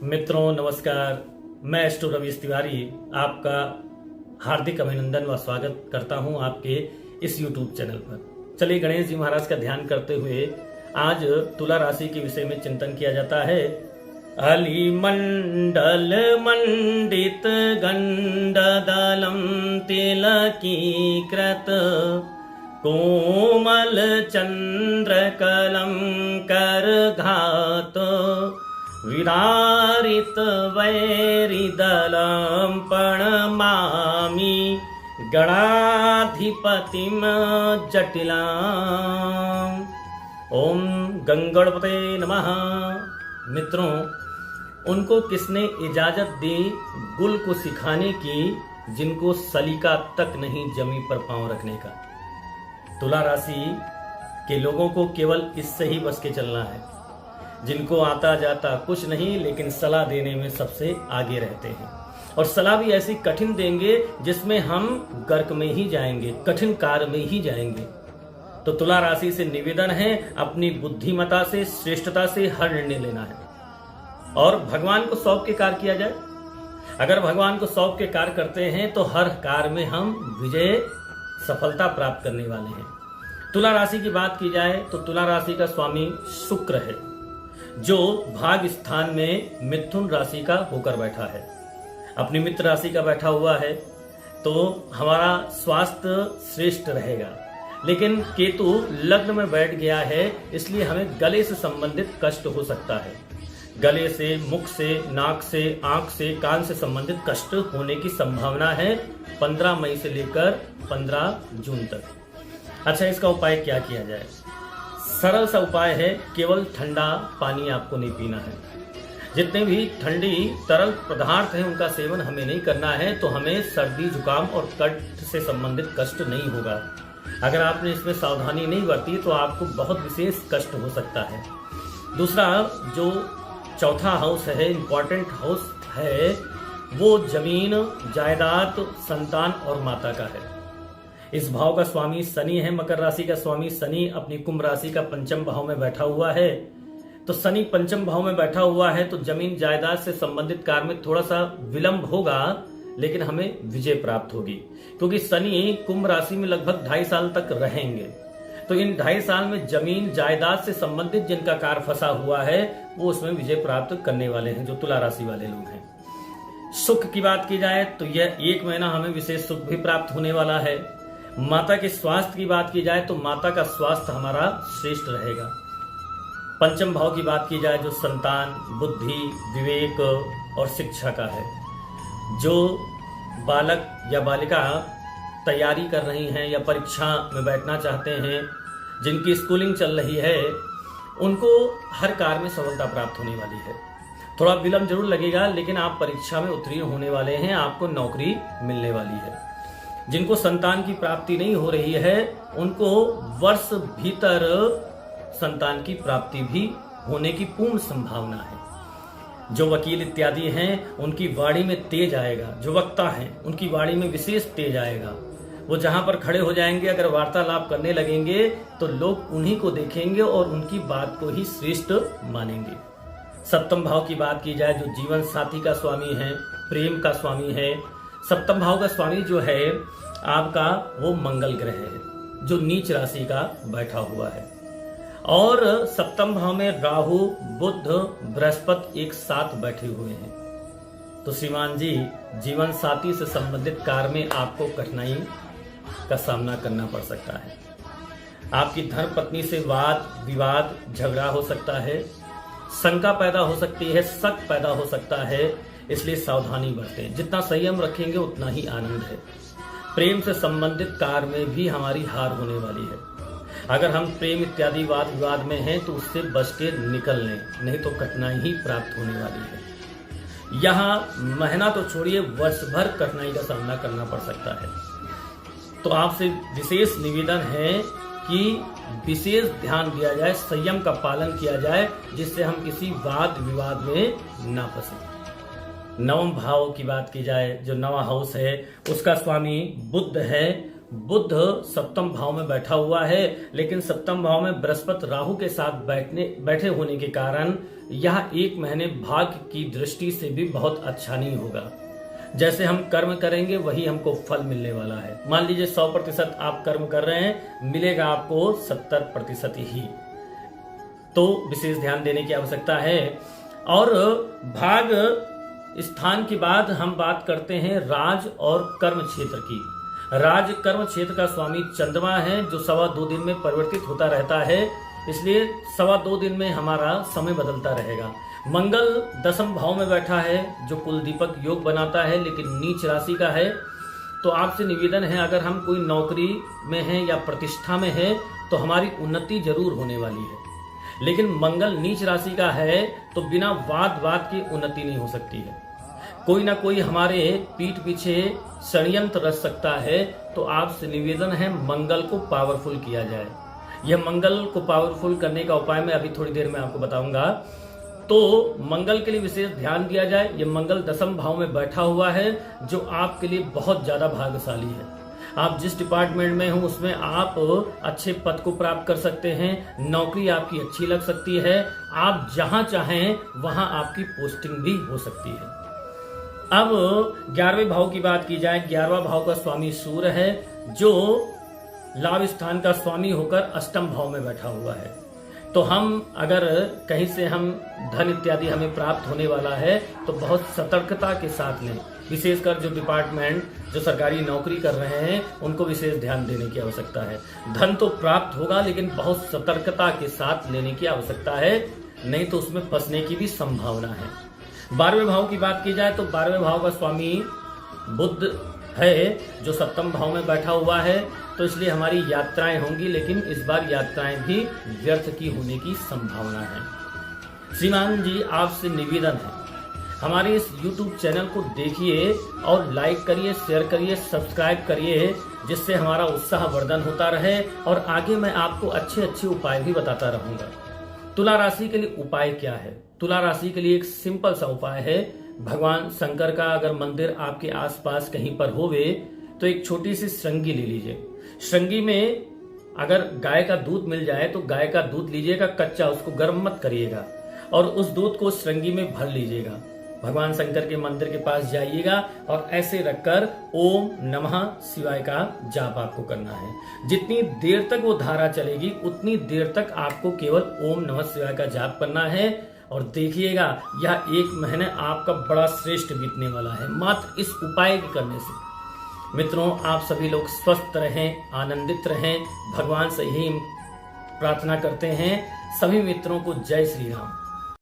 मित्रों नमस्कार। मैं एस्ट्रो रवि तिवारी आपका हार्दिक अभिनंदन व स्वागत करता हूं आपके इस YouTube चैनल पर। चलिए गणेश जी महाराज का ध्यान करते हुए आज तुला राशि के विषय में चिंतन किया जाता है। अली मंडल मंडित गंडदलम तिलकीकृत कोमल चंद्रकलम करघात विदारित वैरिदलं प्रणमामि गणाधिपतिं जटिलाम्। ओम गंगणपते नमः। मित्रों, उनको किसने इजाजत दी गुल को सिखाने की जिनको सलीका तक नहीं जमी पर पांव रखने का। तुला राशि के लोगों को केवल इससे ही बस के चलना है, जिनको आता जाता कुछ नहीं लेकिन सलाह देने में सबसे आगे रहते हैं, और सलाह भी ऐसी कठिन देंगे जिसमें हम गर्क में ही जाएंगे, कठिन कार्य में ही जाएंगे। तो तुला राशि से निवेदन है, अपनी बुद्धिमता से, श्रेष्ठता से हर निर्णय लेना है और भगवान को सौंप के कार्य किया जाए। अगर भगवान को सौंप के कार्य करते हैं तो हर कार्य में हम विजय सफलता प्राप्त करने वाले हैं। तुला राशि की बात की जाए तो तुला राशि का स्वामी शुक्र है, जो भाग स्थान में मिथुन राशि का होकर बैठा है, अपनी मित्र राशि का बैठा हुआ है। तो हमारा स्वास्थ्य श्रेष्ठ रहेगा। लेकिन केतु लग्न में बैठ गया है, इसलिए हमें गले से संबंधित कष्ट हो सकता है। गले से, मुख से, नाक से, आंख से, कान से संबंधित कष्ट होने की संभावना है 15 मई से लेकर 15 जून तक। अच्छा, इसका उपाय क्या किया जाए? सरल सा उपाय है, केवल ठंडा पानी आपको नहीं पीना है। जितने भी ठंडी तरल पदार्थ हैं उनका सेवन हमें नहीं करना है, तो हमें सर्दी, जुकाम और कष्ट से संबंधित कष्ट नहीं होगा। अगर आपने इसमें सावधानी नहीं बरती तो आपको बहुत विशेष कष्ट हो सकता है। दूसरा, जो चौथा हाउस है, इंपॉर्टेंट हाउस है, वो जमीन, जायदाद, संतान और माता का है। इस भाव का स्वामी शनि है। मकर राशि का स्वामी शनि अपनी कुंभ राशि का पंचम भाव में बैठा हुआ है। तो शनि पंचम भाव में बैठा हुआ है तो जमीन जायदाद से संबंधित कार्य में थोड़ा सा विलंब होगा, लेकिन हमें विजय प्राप्त होगी, क्योंकि शनि कुंभ राशि में लगभग 2.5 साल तक रहेंगे। तो इन 2.5 साल में जमीन जायदाद से संबंधित जिनका कार्य फंसा हुआ है वो उसमें विजय प्राप्त करने वाले हैं, जो तुला राशि वाले लोग हैं। सुख की बात की जाए तो यह 1 महीना हमें विशेष सुख भी प्राप्त होने वाला है। माता के स्वास्थ्य की बात की जाए तो माता का स्वास्थ्य हमारा श्रेष्ठ रहेगा। पंचम भाव की बात की जाए जो संतान, बुद्धि, विवेक और शिक्षा का है। जो बालक या बालिका तैयारी कर रही हैं या परीक्षा में बैठना चाहते हैं, जिनकी स्कूलिंग चल रही है, उनको हर कार्य में सफलता प्राप्त होने वाली है। थोड़ा विलंब जरूर लगेगा, लेकिन आप परीक्षा में उत्तीर्ण होने वाले हैं, आपको नौकरी मिलने वाली है। जिनको संतान की प्राप्ति नहीं हो रही है उनको वर्ष भीतर संतान की प्राप्ति भी होने की पूर्ण संभावना है। जो वकील इत्यादि हैं उनकी वाणी में तेज आएगा। जो वक्ता हैं उनकी वाणी में विशेष तेज आएगा। वो जहां पर खड़े हो जाएंगे, अगर वार्तालाप करने लगेंगे तो लोग उन्हीं को देखेंगे और उनकी बात को ही श्रेष्ठ मानेंगे। सप्तम भाव की बात की जाए जो जीवन साथी का स्वामी है, प्रेम का स्वामी है। सप्तम भाव का स्वामी जो है आपका वो मंगल ग्रह है, जो नीच राशि का बैठा हुआ है। और सप्तम भाव में राहु, बुध, बृहस्पति एक साथ बैठे हुए हैं। तो श्रीमान जी, जीवन साथी से संबंधित कार्य में आपको कठिनाई का सामना करना पड़ सकता है। आपकी धर्म पत्नी से वाद विवाद, झगड़ा हो सकता है, शंका पैदा हो सकती है, शक पैदा हो सकता है, इसलिए सावधानी बरतें। जितना संयम रखेंगे उतना ही आनंद है। प्रेम से संबंधित कार्य में भी हमारी हार होने वाली है। अगर हम प्रेम इत्यादि वाद विवाद में हैं तो उससे बच के निकल लें, नहीं तो कठिनाई ही प्राप्त होने वाली है। यहाँ महीना तो छोड़िए, वर्ष भर कठिनाई का सामना करना पड़ सकता है। तो आपसे विशेष निवेदन है कि विशेष ध्यान दिया जाए, संयम का पालन किया जाए, जिससे हम किसी वाद विवाद में ना फंसे। नवम भाव की बात की जाए जो नवा हाउस है उसका स्वामी बुध है, बुध सप्तम भाव में बैठा हुआ है, लेकिन सप्तम भाव में बृहस्पति राहु के साथ बैठे होने के कारण यह एक महीने भाग्य की दृष्टि से भी बहुत अच्छा नहीं होगा। जैसे हम कर्म करेंगे वही हमको फल मिलने वाला है। मान लीजिए 100% आप कर्म कर रहे हैं, मिलेगा आपको 70% ही। तो विशेष ध्यान देने की आवश्यकता है। और भाग स्थान के बाद हम बात करते हैं राज और कर्म क्षेत्र की। राज कर्म क्षेत्र का स्वामी चंद्रमा है, जो 2.25 दिन में परिवर्तित होता रहता है, इसलिए 2.25 दिन में हमारा समय बदलता रहेगा। मंगल 10वें भाव में बैठा है, जो कुल दीपक योग बनाता है, लेकिन नीच राशि का है। तो आपसे निवेदन है, अगर हम कोई नौकरी में हैं या प्रतिष्ठा में हैं तो हमारी उन्नति जरूर होने वाली है, लेकिन मंगल नीच राशि का है तो बिना वाद की उन्नति नहीं हो सकती है। कोई ना कोई हमारे पीठ पीछे षड्यंत्र रच सकता है। तो आपसे निवेदन है, मंगल को पावरफुल किया जाए। यह मंगल को पावरफुल करने का उपाय मैं अभी थोड़ी देर में आपको बताऊंगा। तो मंगल के लिए विशेष ध्यान दिया जाए। ये मंगल 10वें भाव में बैठा हुआ है, जो आपके लिए बहुत ज्यादा भाग्यशाली है। आप जिस डिपार्टमेंट में हो उसमें आप अच्छे पद को प्राप्त कर सकते हैं, नौकरी आपकी अच्छी लग सकती है, आप जहां चाहें वहां आपकी पोस्टिंग भी हो सकती है। अब 11वें भाव की बात की जाए। 11वां भाव का स्वामी सूर्य है, जो लाभ स्थान का स्वामी होकर अष्टम भाव में बैठा हुआ है। तो हम अगर कहीं से हम धन इत्यादि हमें प्राप्त होने वाला है तो बहुत सतर्कता के साथ लें। विशेषकर जो डिपार्टमेंट जो सरकारी नौकरी कर रहे हैं उनको विशेष ध्यान देने की आवश्यकता है। धन तो प्राप्त होगा, लेकिन बहुत सतर्कता के साथ लेने की आवश्यकता है, नहीं तो उसमें फंसने की भी संभावना है। 12वें भाव की बात की जाए तो 12वें भाव का स्वामी बुध है, जो सप्तम भाव में बैठा हुआ है। तो इसलिए हमारी यात्राएं होंगी, लेकिन इस बार यात्राएं भी व्यर्थ की होने की संभावना है। श्रीमान जी, आपसे निवेदन है, हमारे इस YouTube चैनल को देखिए और लाइक करिए, शेयर करिए, सब्सक्राइब करिए, जिससे हमारा उत्साह वर्धन होता रहे और आगे मैं आपको अच्छे अच्छे उपाय भी बताता रहूंगा। तुला राशि के लिए उपाय क्या है? तुला राशि के लिए एक सिंपल सा उपाय है। भगवान शंकर का अगर मंदिर आपके आसपास कहीं पर होवे तो एक छोटी सी श्रृंगी ले लीजिए। श्रृंगी में अगर गाय का दूध मिल जाए तो गाय का दूध लीजिएगा, कच्चा, उसको गर्म मत करिएगा, और उस दूध को श्रृंगी में भर लीजिएगा। भगवान शंकर के मंदिर के पास जाइएगा और ऐसे रखकर ओम नमः शिवाय का जाप आपको करना है। जितनी देर तक वो धारा चलेगी उतनी देर तक आपको केवल ओम नमः शिवाय का जाप करना है। और देखिएगा, यह एक महीने आपका बड़ा श्रेष्ठ बीतने वाला है मात्र इस उपाय के करने से। मित्रों, आप सभी लोग स्वस्थ रहें, आनंदित रहें, भगवान से ही प्रार्थना करते हैं। सभी मित्रों को जय श्री राम।